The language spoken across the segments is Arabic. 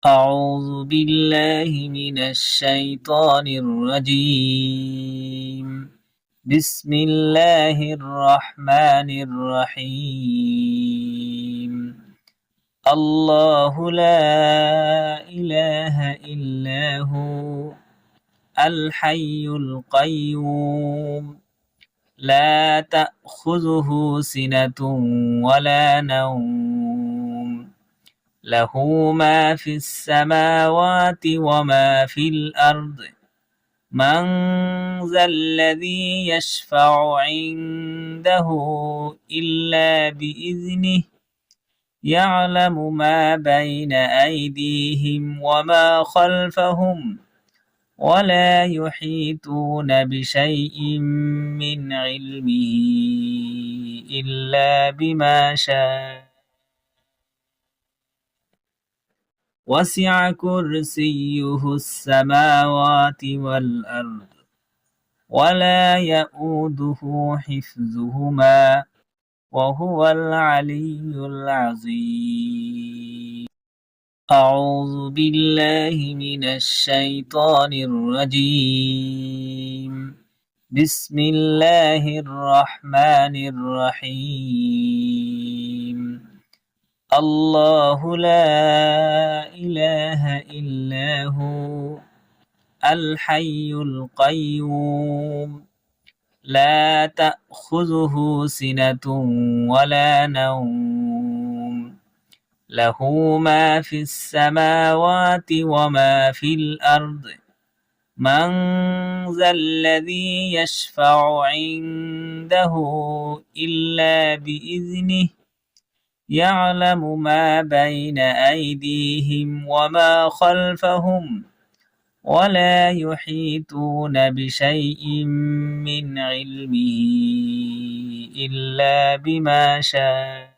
أعوذ بالله من الشيطان الرجيم بسم الله الرحمن الرحيم الله لا إله إلا هو الحي القيوم لا تأخذه سنة ولا نوم له ما في السماوات وما في الأرض من ذا الذي يشفع عنده إلا بإذنه يعلم ما بين أيديهم وما خلفهم ولا يحيطون بشيء من علمه إلا بما شاء وسع كرسيه السماوات والأرض ولا يؤوده حفظهما وهو العلي العظيم أعوذ بالله من الشيطان الرجيم بسم الله الرحمن الرحيم الله لا إله إلا هو الحي القيوم لا تأخذه سنة ولا نوم له ما في السماوات وما في الأرض من ذا الذي يشفع عنده إلا بإذنه يعلم ما بين أيديهم وما خلفهم ولا يحيطون بشيء من علمه إلا بما شاء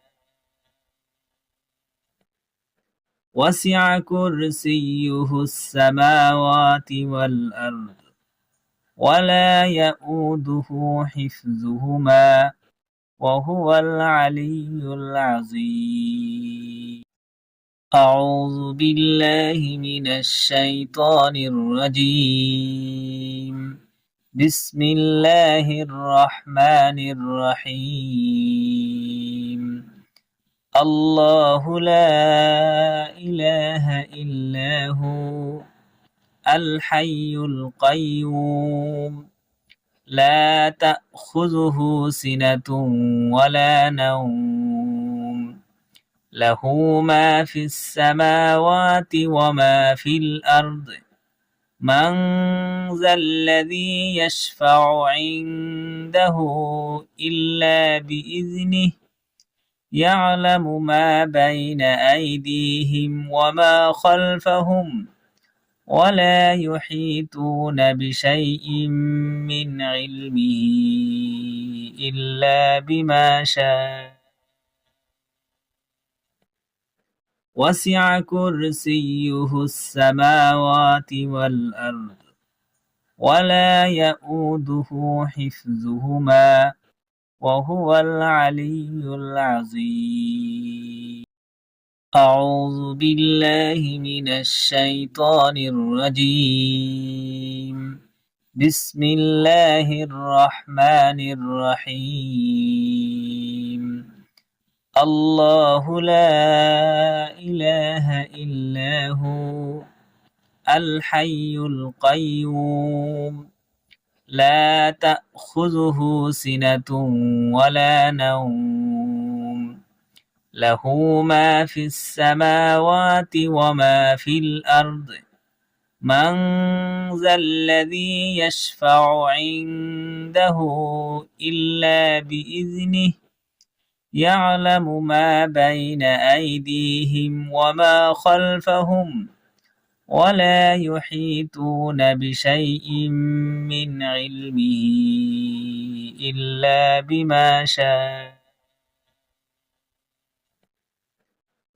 وسع كرسيه السماوات والأرض ولا يؤوده حفظهما وهو العلي العظيم أعوذ بالله من الشيطان الرجيم بسم الله الرحمن الرحيم الله لا إله إلا هو الحي القيوم لا تأخذه سنة ولا نوم له ما في السماوات وما في الأرض من ذا الذي يشفع عنده إلا بإذنه يعلم ما بين أيديهم وما خلفهم ولا يحيطون بشيء من علمه إلا بما شاء وسع كرسيه السماوات والأرض ولا يؤوده حفظهما وهو العلي العظيم أعوذ بالله من الشيطان الرجيم بسم الله الرحمن الرحيم الله لا إله إلا هو الحي القيوم لا تأخذه سنة ولا نوم له ما في السماوات وما في الأرض من ذا الذي يشفع عنده إلا بإذنه يعلم ما بين أيديهم وما خلفهم ولا يحيطون بشيء من علمه إلا بما شاء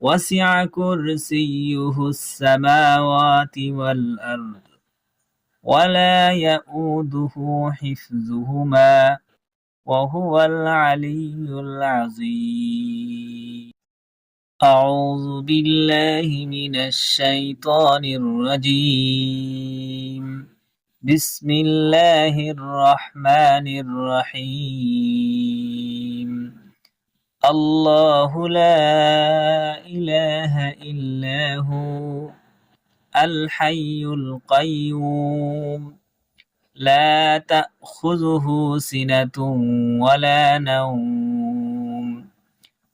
وسع كرسيه السماوات والأرض ولا يؤوده حفظهما وهو العلي العظيم أعوذ بالله من الشيطان الرجيم بسم الله الرحمن الرحيم الله لا إله إلا هو الحي القيوم لا تأخذه سنة ولا نوم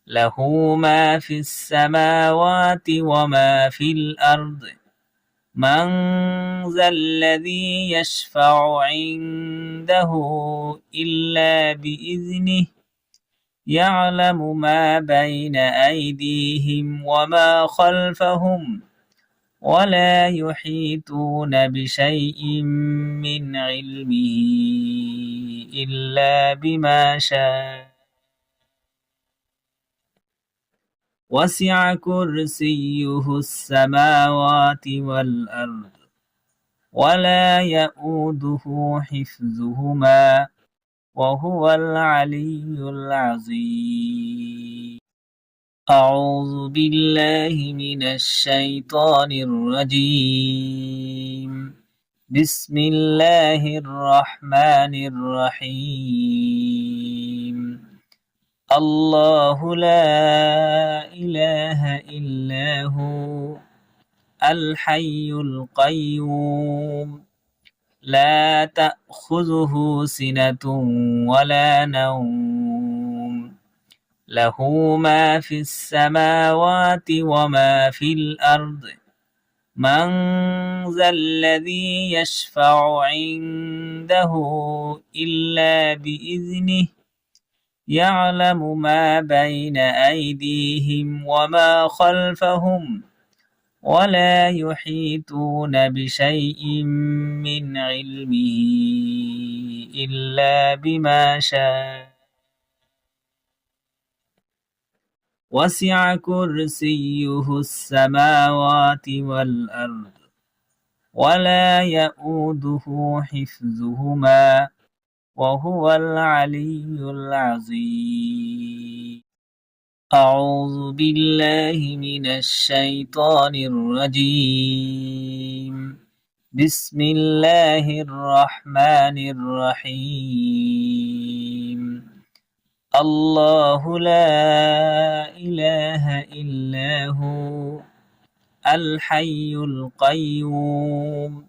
له ما في السماوات وما في الأرض من ذا الذي يشفع عنده إلا بإذنه يعلم ما بين أيديهم وما خلفهم ولا يحيطون بشيء من علمه إلا بما شاء وسع كرسيه السماوات والأرض ولا يؤوده حفظهما وهو العلي العظيم أعوذ بالله من الشيطان الرجيم بسم الله الرحمن الرحيم الله لا إله إلا هو الحي القيوم لا تأخذه سنة ولا نوم له ما في السماوات وما في الأرض من ذا الذي يشفع عنده إلا بإذنه يعلم ما بين أيديهم وما خلفهم ولا يحيطون بشيء من علمه إلا بما شاء وسع كرسيه السماوات والأرض ولا يؤوده حفظهما وهو العلي العظيم أعوذ بالله من الشيطان الرجيم بسم الله الرحمن الرحيم الله لا إله إلا هو الحي القيوم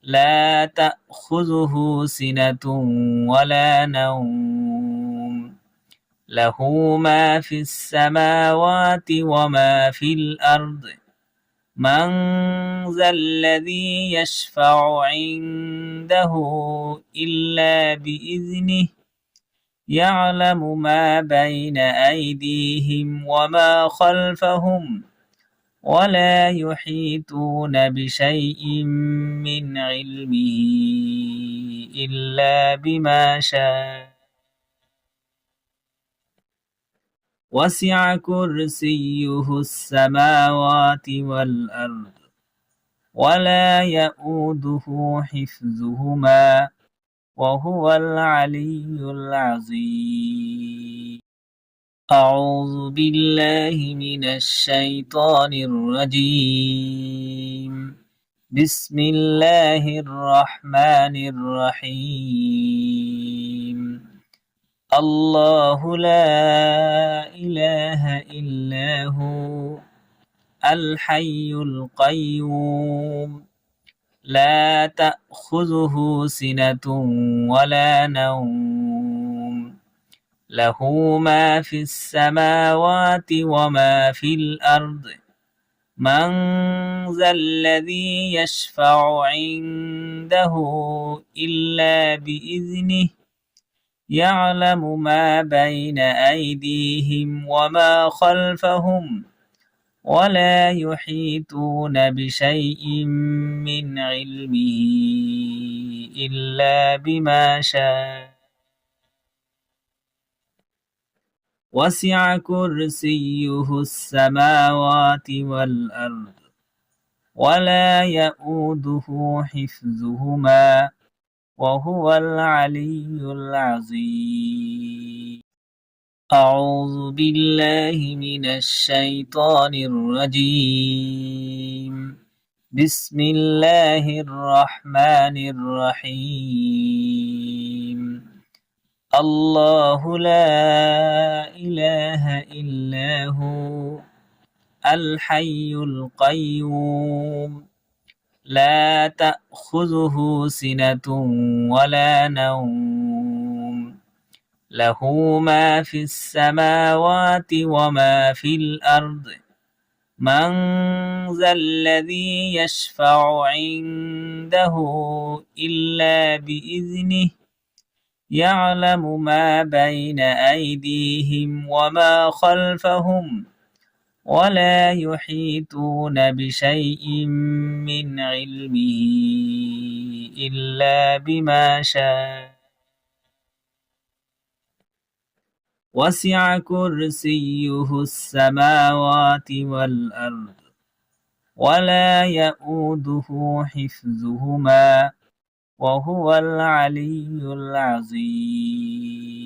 لا تأخذه سنة ولا نوم له ما في السماوات وما في الأرض من ذا الذي يشفع عنده إلا بإذنه يعلم ما بين أيديهم وما خلفهم ولا يحيطون بشيء من علمه إلا بما شاء وسع كرسيه السماوات والأرض ولا يؤوده حفظهما وهو العلي العظيم أعوذ بالله من الشيطان الرجيم بسم الله الرحمن الرحيم الله لا إله إلا هو الحي القيوم لا تأخذه سنة ولا نوم له ما في السماوات وما في الأرض من ذا الذي يشفع عنده إلا بإذنه يعلم ما بين أيديهم وما خلفهم ولا يحيطون بشيء من علمه إلا بما شاء وسع كرسيه السماوات والأرض ولا يؤوده حفظهما وهو العلي العظيم أعوذ بالله من الشيطان الرجيم بسم الله الرحمن الرحيم الله لا إله إلا هو الحي القيوم لا تأخذه سنة ولا نوم له ما في السماوات وما في الأرض من ذا الذي يشفع عنده إلا بإذنه يعلم ما بين أيديهم وما خلفهم ولا يحيطون بشيء من علمه إلا بما شاء وسع كرسيه السماوات والأرض ولا يؤوده حفظهما وهو العلي العظيم